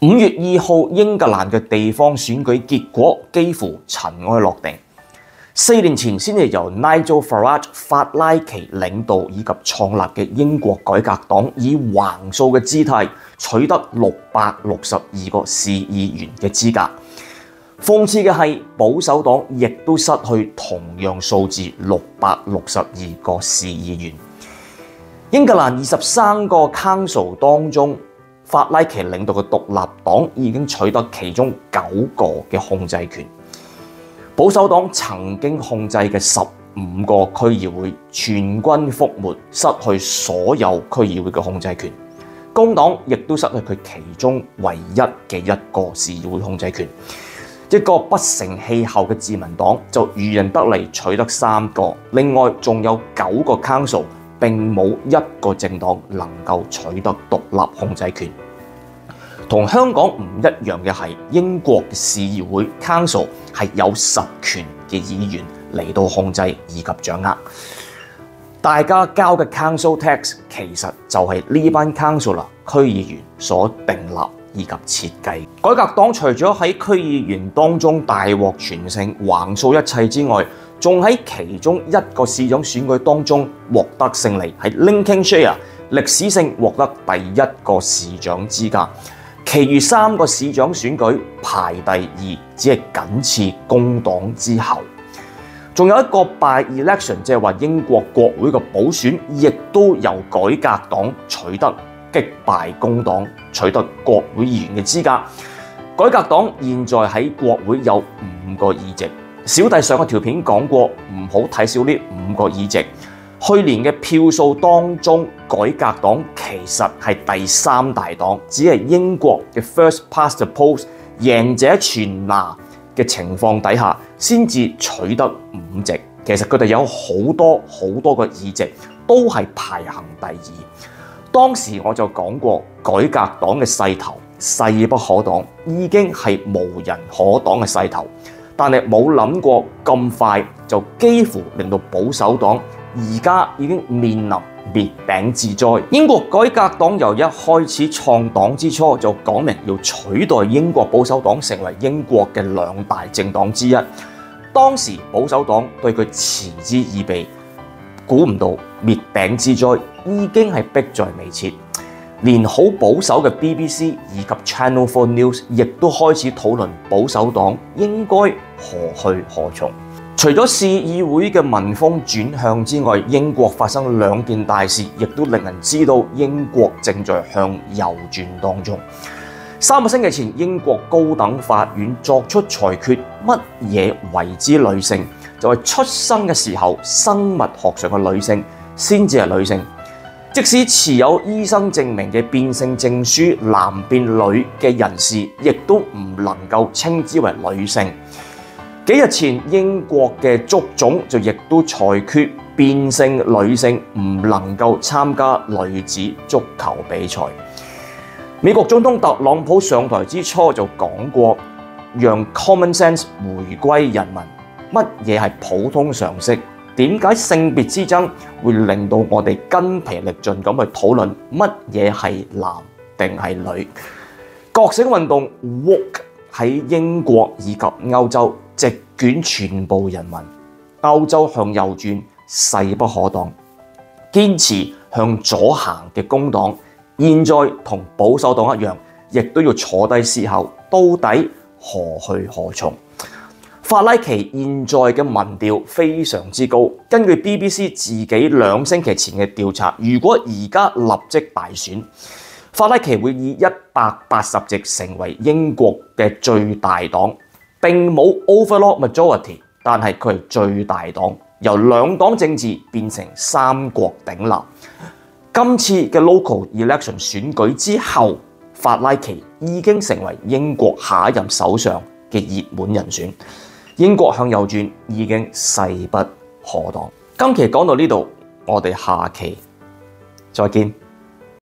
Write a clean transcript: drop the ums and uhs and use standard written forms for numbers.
5月2號，英格蘭嘅地方選舉結果幾乎塵埃落定。4年前先至由 Nigel Farage 法拉奇領導以及創立嘅英國改革黨，以橫掃嘅姿態取得662個市議員嘅資格。諷刺嘅係，保守黨亦都失去同樣數字662個市議員。英格蘭23個 council 當中，法拉奇領導嘅獨立黨已經取得其中9個嘅控制權。保守黨曾經控制嘅15個區議會全軍覆沒，失去所有區議會嘅控制權。工黨亦都失去佢其中唯一嘅一個市議會控制權。一個不成氣候嘅自民黨就漁人得利，取得3個，另外仲有9個 council 並冇一個政黨能夠取得獨立控制權。同香港唔一樣嘅係，英國嘅市議會 council 係有實權嘅議員嚟到控制以及掌握。大家交嘅 council tax 其實就係呢班 councillor 區議員所訂立以及設計。改革黨除咗喺區議員當中大獲全勝、橫掃一切之外，仲喺其中一個市長選舉當中獲得勝利，喺 Lincolnshire 歷史性獲得第一個市長資格。其餘3個市長選舉排第2，只係僅次工黨之後。仲有一個 by election， 即係話英國國會嘅補選，亦都由改革黨取得擊敗工黨，取得國會議員嘅資格。改革黨現在喺國會有5個議席。小弟上個條片講過，唔好睇小呢5個議席。去年嘅票數當中，改革黨其實係第3大黨，只係英國嘅 first past the post 贏者全拿嘅情況底下，先至取得5席。其實佢哋有好多個議席都係排行第2。當時我就講過，改革黨嘅勢頭勢不可擋，已經係無人可擋嘅勢頭，但係冇諗過咁快就幾乎令到保守黨而家已經面臨滅頂之災。英國改革黨由一開始創黨之初就講明要取代英國保守黨成為英國嘅2大政黨之一。當時保守黨對佢嗤之以鼻，估唔到滅頂之災已經係迫在眉睫。連好保守嘅 BBC 以及 Channel 4 News 亦都開始討論保守黨應該何去何從。除咗市議會嘅民風轉向之外，英國發生2件大事，亦都令人知道英國正在向右轉當中。3個星期前，英國高等法院作出裁決，乜嘢為之女性？就係出生嘅時候，生物學上嘅女性先至係女性。即使持有醫生證明嘅變性證書男變女嘅人士，亦都唔能夠稱之為女性。幾日前，英國嘅足總就亦都裁決變性女性唔能夠參加女子足球比賽。美國總統特朗普上台之初就講過，讓 common sense 回歸人民。乜嘢係普通常識？點解性別之爭會令到我哋筋疲力盡咁去討論乜嘢係男定係女？覺醒運動 woke 喺英國以及歐洲席捲全部人民。歐洲向右轉勢不可擋，堅持向左行嘅工黨，現在同保守黨一樣，亦都要坐低思考到底何去何從。法拉奇現在嘅民調非常之高，根據 BBC 自己2星期前嘅調查，如果而家立即大選，法拉奇會以180席成為英國嘅最大黨，並冇 overall majority， 但係佢係最大黨，由2黨政治變成3國鼎立。今次嘅 local election 選舉之後，法拉奇已經成為英國下一任首相嘅熱門人選。英國向右轉已經勢不可擋。今期講到呢度，我哋下期再見。